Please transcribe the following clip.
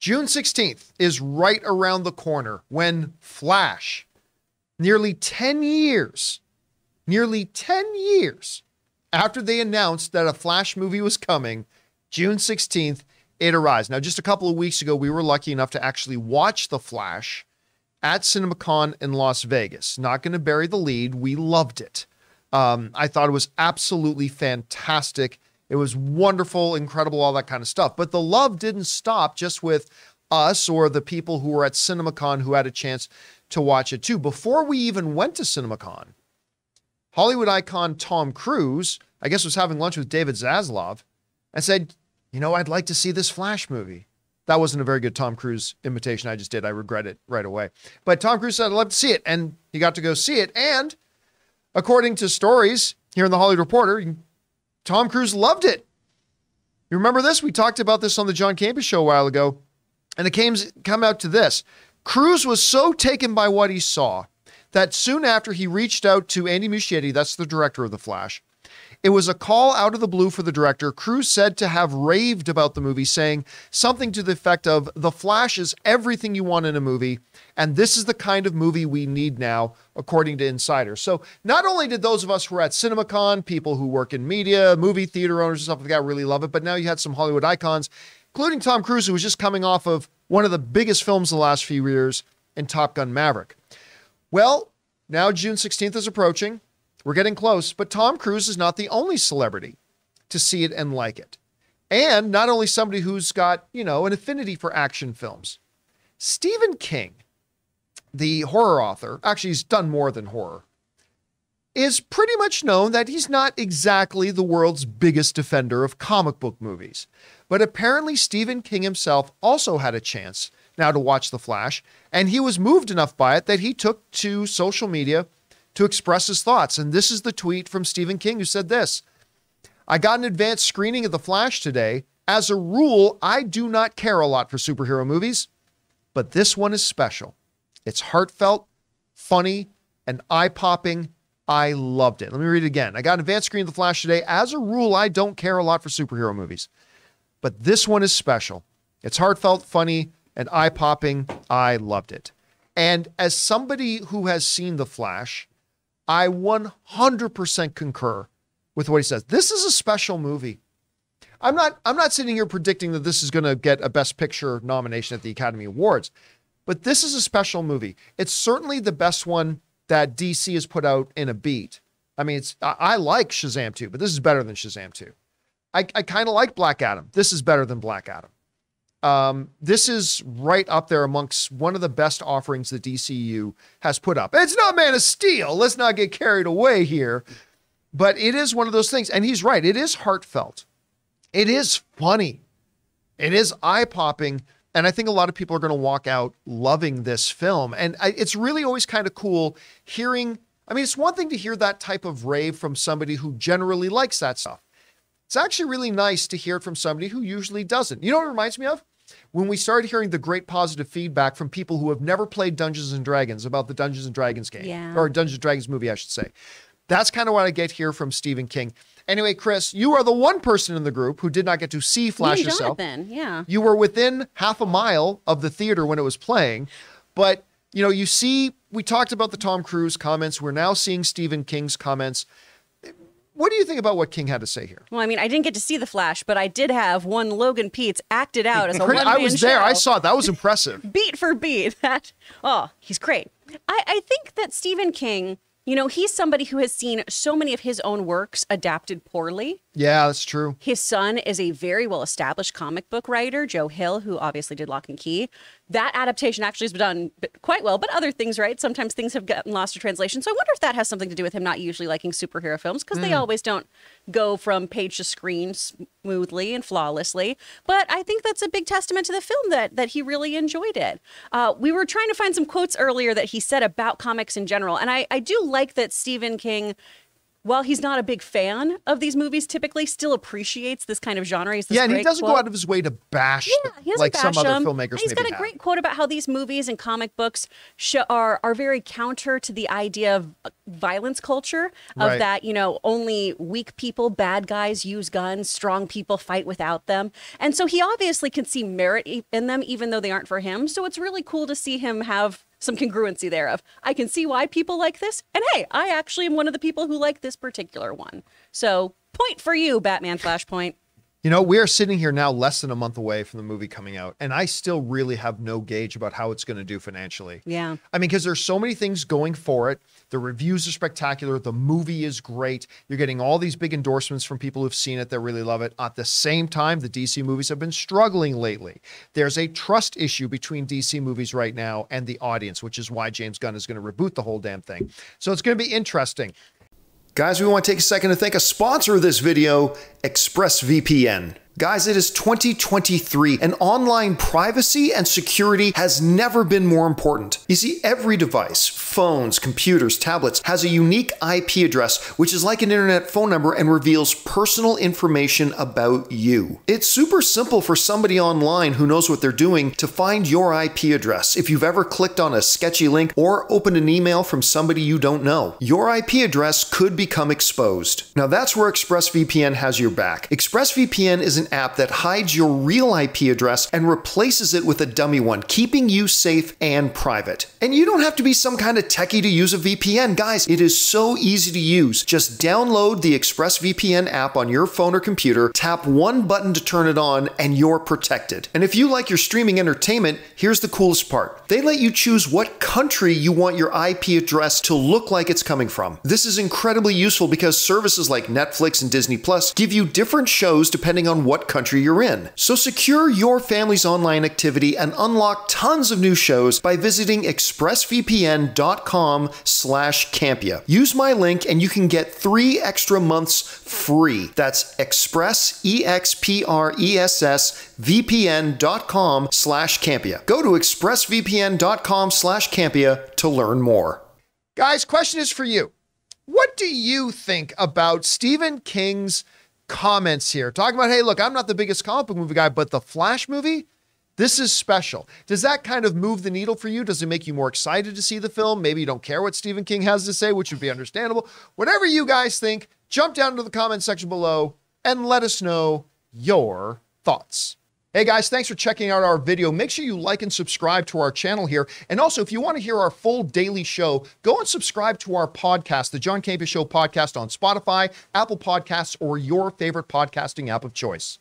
June 16th is right around the corner when Flash, nearly 10 years after they announced that a Flash movie was coming, June 16th, it arrives. Now, just a couple of weeks ago, we were lucky enough to actually watch The Flash at CinemaCon in Las Vegas. Not going to bury the lead. We loved it. I thought it was absolutely fantastic. It was wonderful, incredible, all that kind of stuff. But the love didn't stop just with us or the people who were at CinemaCon who had a chance to watch it too. Before we even went to CinemaCon, Hollywood icon Tom Cruise, I guess, was having lunch with David Zaslav and said, I'd like to see this Flash movie. That wasn't a very good Tom Cruise imitation I just did. I regret it right away. But Tom Cruise said, I'd love to see it. And he got to go see it. And according to stories here in the Hollywood Reporter, Tom Cruise loved it. You remember this? We talked about this on the John Campea Show a while ago. And it come out to this. Cruise was so taken by what he saw that soon after he reached out to Andy Muschietti, that's the director of The Flash. It was a call out of the blue for the director. Cruise said to have raved about the movie, saying something to the effect of, The Flash is everything you want in a movie, and this is the kind of movie we need now, according to insiders. So not only did those of us who were at CinemaCon, people who work in media, movie theater owners and stuff like that really love it, but now you had some Hollywood icons, including Tom Cruise, who was just coming off of one of the biggest films of the last few years in Top Gun Maverick. Well, now June 16th is approaching. We're getting close, but Tom Cruise is not the only celebrity to see it and like it. And not only somebody who's got, an affinity for action films. Stephen King, the horror author, actually he's done more than horror, is pretty much known that he's not exactly the world's biggest defender of comic book movies. But apparently Stephen King himself also had a chance now to watch The Flash, and he was moved enough by it that he took to social media to express his thoughts. And this is the tweet from Stephen King, who said this: I got an advanced screening of The Flash today. As a rule, I do not care a lot for superhero movies, but this one is special. It's heartfelt, funny, and eye-popping. I loved it. Let me read it again. I got an advanced screening of The Flash today. As a rule, I don't care a lot for superhero movies, but this one is special. It's heartfelt, funny, and eye-popping. I loved it. And as somebody who has seen The Flash, I 100% concur with what he says. This is a special movie. I'm not sitting here predicting that this is going to get a Best Picture nomination at the Academy Awards, but this is a special movie. It's certainly the best one that DC has put out in a beat. I mean, I like Shazam 2, but this is better than Shazam 2. I kind of like Black Adam. This is better than Black Adam. This is right up there amongst one of the best offerings the DCU has put up. It's not Man of Steel. Let's not get carried away here. But it is one of those things. And he's right. It is heartfelt. It is funny. It is eye-popping. And I think a lot of people are going to walk out loving this film. And it's really always kind of cool hearing, it's one thing to hear that type of rave from somebody who generally likes that stuff. It's actually really nice to hear it from somebody who usually doesn't. You know what it reminds me of? When we started hearing the great positive feedback from people who have never played Dungeons & Dragons about the Dungeons & Dragons game. Yeah. Or Dungeons & Dragons movie, I should say. That's kind of what I get here from Stephen King. Anyway, Chris, you are the one person in the group who did not get to see Flash yourself. Yeah. You were within half a mile of the theater when it was playing. But, you see, we talked about the Tom Cruise comments. We're now seeing Stephen King's comments. What do you think about what King had to say here? Well, I didn't get to see The Flash, but I did have one Logan Peets acted out as a one-man show. I was there. I saw it. That was impressive. Beat for beat. He's great. I think that Stephen King, he's somebody who has seen so many of his own works adapted poorly. Yeah, that's true. His son is a very well-established comic book writer, Joe Hill, who obviously did Lock and Key. That adaptation actually has been done quite well, but other things, right? Sometimes things have gotten lost to translation. So I wonder if that has something to do with him not usually liking superhero films, because they always don't go from page to screen smoothly and flawlessly. But I think that's a big testament to the film that he really enjoyed it. We were trying to find some quotes earlier that he said about comics in general, and I do like that Stephen King while he's not a big fan of these movies, typically still appreciates this kind of genre. Yeah, and he doesn't go out of his way to bash like some other filmmakers. And he's got a great quote about how these movies and comic books are very counter to the idea of violence culture, of that, you know, only weak people, bad guys use guns, strong people fight without them. And so he obviously can see merit in them, even though they aren't for him. So it's really cool to see him have some congruency there of, I can see why people like this. And hey, I actually am one of the people who like this particular one. So point for you, Batman Flashpoint. You know, we are sitting here now less than a month away from the movie coming out, and I still really have no gauge about how it's going to do financially. Yeah. I mean, because there's so many things going for it. The reviews are spectacular. The movie is great. You're getting all these big endorsements from people who've seen it that really love it. At the same time, the DC movies have been struggling lately. There's a trust issue between DC movies right now and the audience, which is why James Gunn is going to reboot the whole damn thing. So it's going to be interesting. Guys, we want to take a second to thank a sponsor of this video, ExpressVPN. Guys, it is 2023, and online privacy and security has never been more important. You see, every device, phones, computers, tablets, has a unique IP address, which is like an internet phone number and reveals personal information about you. It's super simple for somebody online who knows what they're doing to find your IP address. If you've ever clicked on a sketchy link or opened an email from somebody you don't know, your IP address could become exposed. Now that's where ExpressVPN has your back. ExpressVPN is an app that hides your real IP address and replaces it with a dummy one, keeping you safe and private. And you don't have to be some kind of techie to use a VPN. Guys, it is so easy to use. Just download the ExpressVPN app on your phone or computer, tap one button to turn it on, and you're protected. And if you like your streaming entertainment, here's the coolest part. They let you choose what country you want your IP address to look like it's coming from. This is incredibly useful because services like Netflix and Disney Plus give you different shows depending on what country you're in. So secure your family's online activity and unlock tons of new shows by visiting expressvpn.com/Campea. Use my link and you can get 3 extra months free. That's expressvpn.com/Campea. Go to expressvpn.com/Campea to learn more. Guys, question is for you. What do you think about Stephen King's comments here? Talking about, hey, look, I'm not the biggest comic book movie guy, but the Flash movie, this is special. Does that kind of move the needle for you? Does it make you more excited to see the film? Maybe you don't care what Stephen King has to say, which would be understandable. Whatever you guys think, jump down to the comment section below and let us know your thoughts. Hey guys, thanks for checking out our video. Make sure you like and subscribe to our channel here. And also, if you want to hear our full daily show, go and subscribe to our podcast, the John Campea Show podcast on Spotify, Apple Podcasts, or your favorite podcasting app of choice.